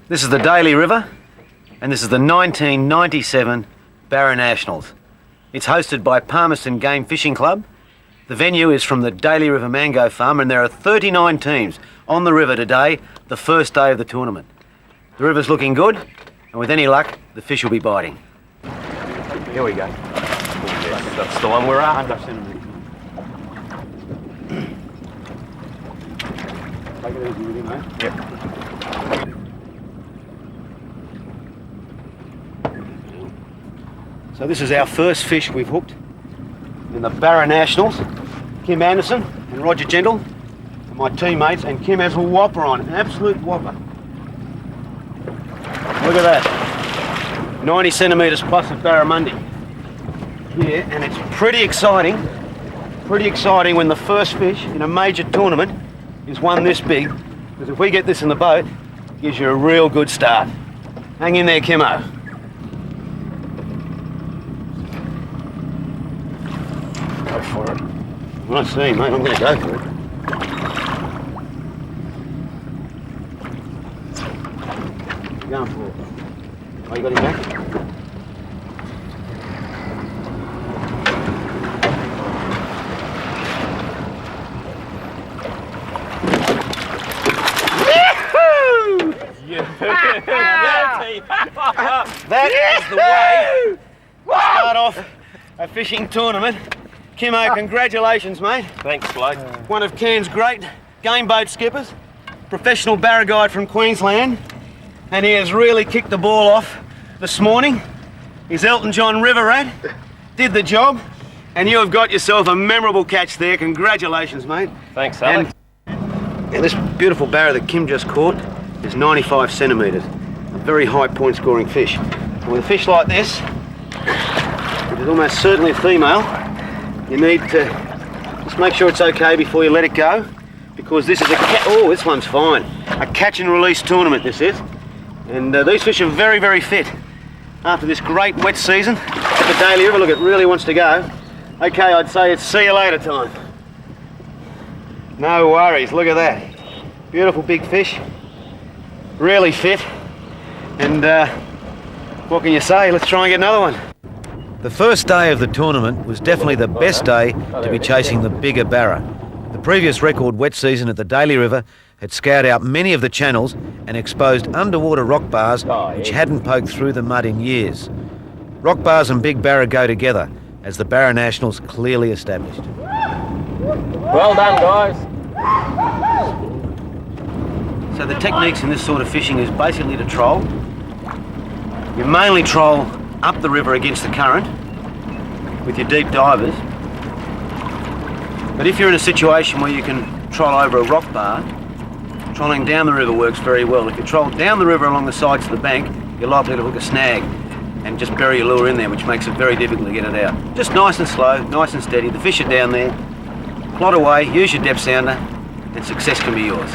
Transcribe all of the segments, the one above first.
This is the Daly River, and this is the 1997 Barra Nationals. It's hosted by Palmerston Game Fishing Club. The venue is from the Daly River Mango Farm, and there are 39 teams on the river today, the first day of the tournament. The river's looking good, and with any luck, the fish will be biting. Here we go. Yes, that's the one we're at. Take it easy with you, mate. Yep. So this is our first fish we've hooked in the Barra Nationals. Kim Anderson and Roger Gentle are my teammates, and Kim has a whopper on, an absolute whopper. Look at that. 90 centimetres plus of barramundi here, and it's pretty exciting when the first fish in a major tournament is one this big, because if we get this in the boat, it gives you a real good start. Hang in there, Kimmo. Go for it. I see, mate. I'm going to go for it. You're going for it. Oh, you got him back? That is the way to start off a fishing tournament. Kimmo, congratulations, mate. Thanks, bloke. One of Cairns' great game boat skippers, professional barra guide from Queensland, and he has really kicked the ball off this morning. His Elton John River Rat did the job, and you have got yourself a memorable catch there. Congratulations, mate. Thanks, Alex. And this beautiful barra that Kim just caught is 95 centimetres, a very high point scoring fish. And with a fish like this, which is almost certainly a female, you need to just make sure it's okay before you let it go, because this is oh, this one's fine. A catch and release tournament this is. And these fish are very, very fit. After this great wet season at the Daly River, look, it really wants to go. Okay, I'd say it's see you later time. No worries, look at that. Beautiful big fish, really fit. And what can you say? Let's try and get another one. The first day of the tournament was definitely the best day to be chasing the bigger barra. The previous record wet season at the Daly River had scoured out many of the channels and exposed underwater rock bars which hadn't poked through the mud in years. Rock bars and big barra go together, as the Barra Nationals clearly established. Well done, guys. So the techniques in this sort of fishing is basically to troll. You mainly troll up the river against the current with your deep divers. But if you're in a situation where you can troll over a rock bar, trolling down the river works very well. If you troll down the river along the sides of the bank, you're likely to hook a snag and just bury your lure in there, which makes it very difficult to get it out. Just nice and slow, nice and steady. The fish are down there. Plod away, use your depth sounder, and success can be yours.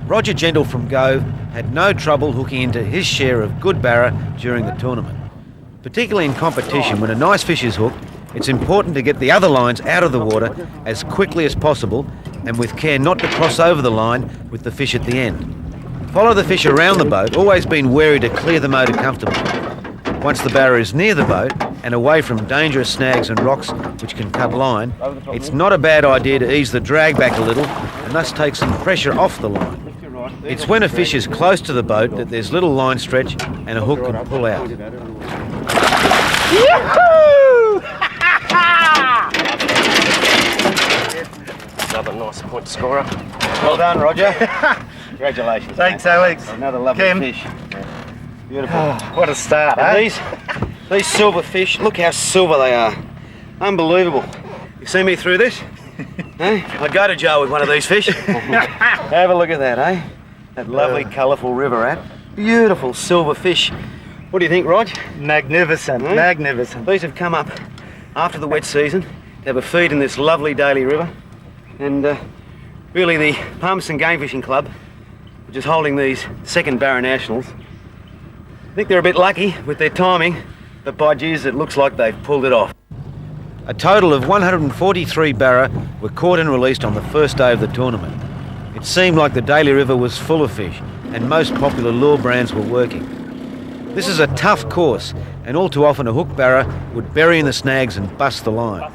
Roger Gentle from Gove had no trouble hooking into his share of good barra during the tournament. Particularly in competition, when a nice fish is hooked, it's important to get the other lines out of the water as quickly as possible, and with care not to cross over the line with the fish at the end. Follow the fish around the boat, always being wary to clear the motor comfortably. Once the barra is near the boat and away from dangerous snags and rocks which can cut line, it's not a bad idea to ease the drag back a little and thus take some pressure off the line. It's when a fish is close to the boat that there's little line stretch and a hook can pull out. Yahoo! Another nice point scorer. Well done, Roger. Congratulations. Thanks, mate. Alex. Another lovely Kim. fish. Beautiful. What a start, And eh? these silver fish, look how silver they are. Unbelievable. You see me through this? Eh? I'd go to jail with one of these fish. Have a look at that, eh? That lovely, colourful river rat. Beautiful silver fish. What do you think, Rog? Magnificent, Eh? magnificent. These have come up after the wet season to have a feed in this lovely Daly River. And really the Palmerston Game Fishing Club, which is holding these second Barra Nationals, I think they're a bit lucky with their timing, but by Jesus, it looks like they've pulled it off. A total of 143 barra were caught and released on the first day of the tournament. It seemed like the Daly River was full of fish, and most popular lure brands were working. This is a tough course, and all too often a hook barra would bury in the snags and bust the line.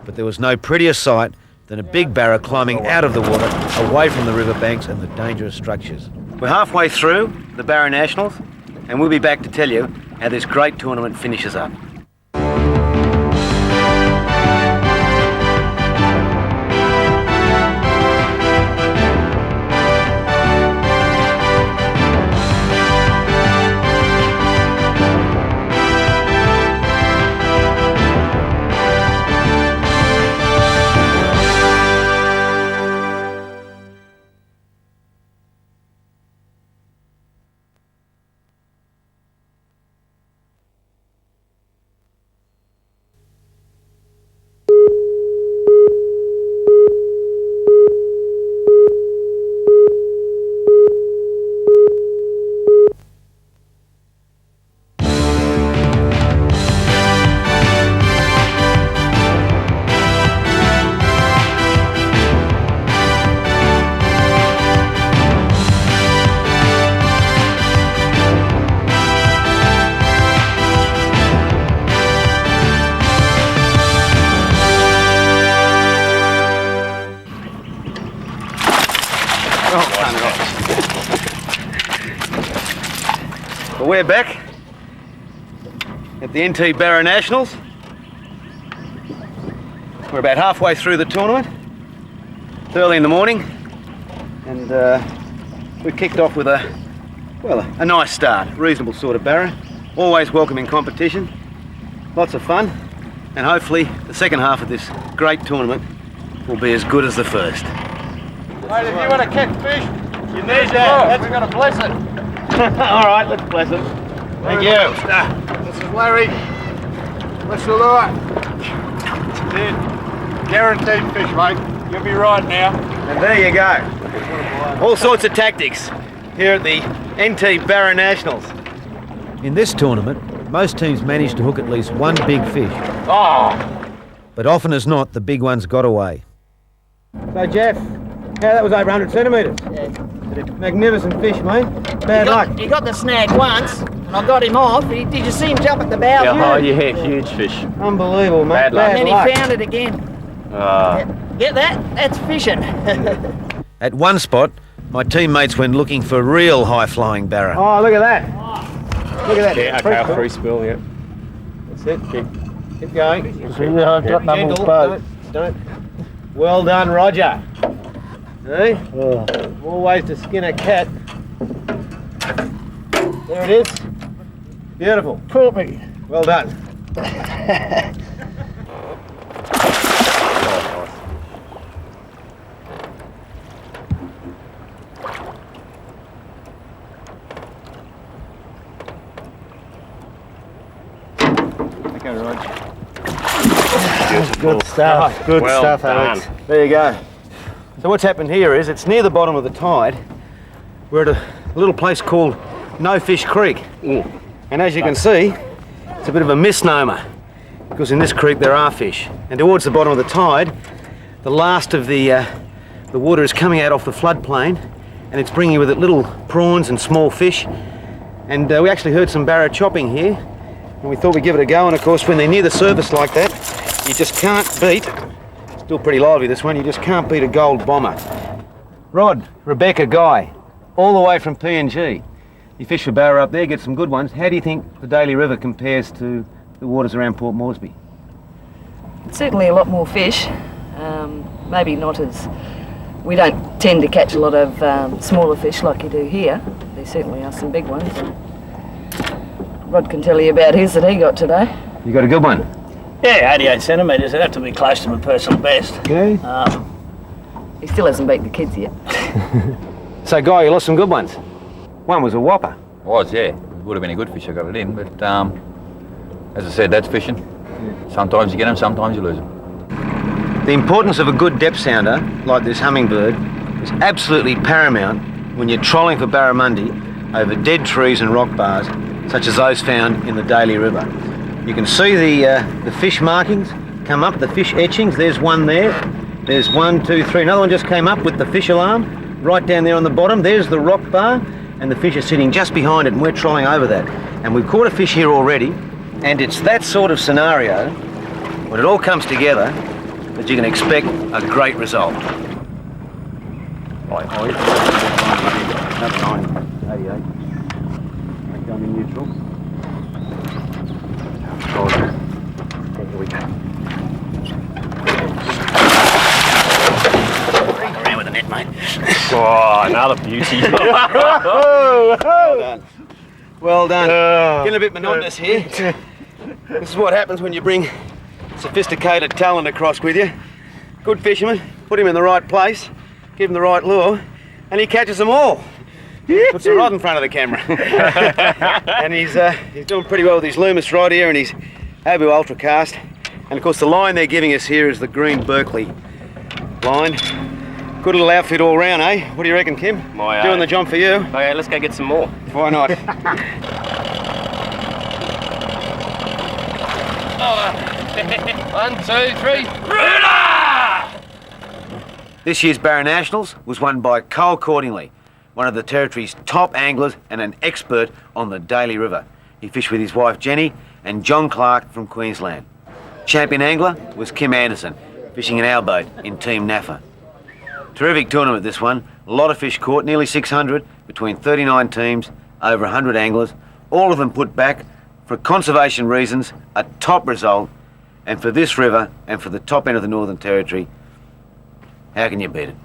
But there was no prettier sight than a big barra climbing out of the water, away from the riverbanks and the dangerous structures. We're halfway through the Barra Nationals, and we'll be back to tell you how this great tournament finishes up. Well, we're back at the NT Barra Nationals. We're about halfway through the tournament. It's early in the morning, and we kicked off with a nice start, reasonable sort of barra. Always welcoming competition, lots of fun, and hopefully the second half of this great tournament will be as good as the first. Mate, if you want to catch fish, You need that. we've got to bless it. All right, let's bless it. Thank you. This is Larry. Bless the lure. Guaranteed fish, mate. You'll be right now. And there you go. All sorts of tactics here at the NT Barra Nationals. In this tournament, most teams managed to hook at least one big fish. Oh. But often as not, the big ones got away. So, Jeff, that was over 100 centimetres. Yeah. Magnificent fish, mate. Bad luck. He got the snag once, and I got him off. Did you see him jump at the bow? Yeah, huge fish. Unbelievable, mate. Bad luck. And then luck. he found it again. Get that? That's fishing. At one spot, my teammates went looking for real high-flying barra. Oh, look at that. Look at that. Yeah, Pretty okay, cool. free spill, yeah. That's it. Keep going. I've got no more Gentle. boat. Don't. Well done, Roger. See? Always to skin a cat. There it is. Beautiful. Caught me. Well done. Okay, Roger. Good stuff. Good Well stuff, done. Alex. There you go. So what's happened here is it's near the bottom of the tide. We're at a little place called No Fish Creek. And as you can see, it's a bit of a misnomer because in this creek there are fish. And towards the bottom of the tide, the last of the water is coming out off the floodplain and it's bringing with it little prawns and small fish. And we actually heard some barra chopping here and we thought we'd give it a go. And of course, when they're near the surface like that, you just can't beat, still pretty lively this one, you just can't beat a gold bomber. Rod, Rebecca, Guy, all the way from PNG. You fish for barra up there, get some good ones. How do you think the Daly River compares to the waters around Port Moresby? Certainly a lot more fish. Maybe not as... We don't tend to catch a lot of smaller fish like you do here. There certainly are some big ones. And Rod can tell you about his that he got today. You got a good one? Yeah, 88 centimetres. It'd have to be close to my personal best. Okay. He still hasn't beat the kids yet. So Guy, you lost some good ones. One was a whopper. Was, yeah. It would have been a good fish I got it in, but as I said, that's fishing. Sometimes you get them, sometimes you lose them. The importance of a good depth sounder, like this hummingbird, is absolutely paramount when you're trolling for barramundi over dead trees and rock bars, such as those found in the Daly River. You can see the fish markings come up, the fish etchings. There's one there. There's 1, 2, 3. Another one just came up with the fish alarm right down there on the bottom. There's the rock bar. and the fish are sitting just behind it, and we're trolling over that. And we've caught a fish here already, and it's that sort of scenario, when it all comes together, that you can expect a great result. Another 90, 88. Going in neutral. Here we go. Around with the net, mate. Oh, another beauty. Well done. Well done. Getting a bit monotonous here. This is what happens when you bring sophisticated talent across with you. Good fisherman, put him in the right place, give him the right lure, and he catches them all. Puts the rod in front of the camera. And he's doing pretty well with his Loomis rod here and his Abu Ultra cast. And of course the line they're giving us here is the green Berkeley line. Good little outfit all round, eh? What do you reckon, Kim? Doing the job for you? Okay, let's go get some more. Why not? 1, 2, 3. This year's Barra Nationals was won by Cole Cordingley, one of the Territory's top anglers and an expert on the Daly River. He fished with his wife Jenny and John Clark from Queensland. Champion angler was Kim Anderson, fishing in our boat in Team NAFA. Terrific tournament this one, a lot of fish caught, nearly 600, between 39 teams, over 100 anglers, all of them put back for conservation reasons, a top result, and for this river and for the top end of the Northern Territory, how can you beat it?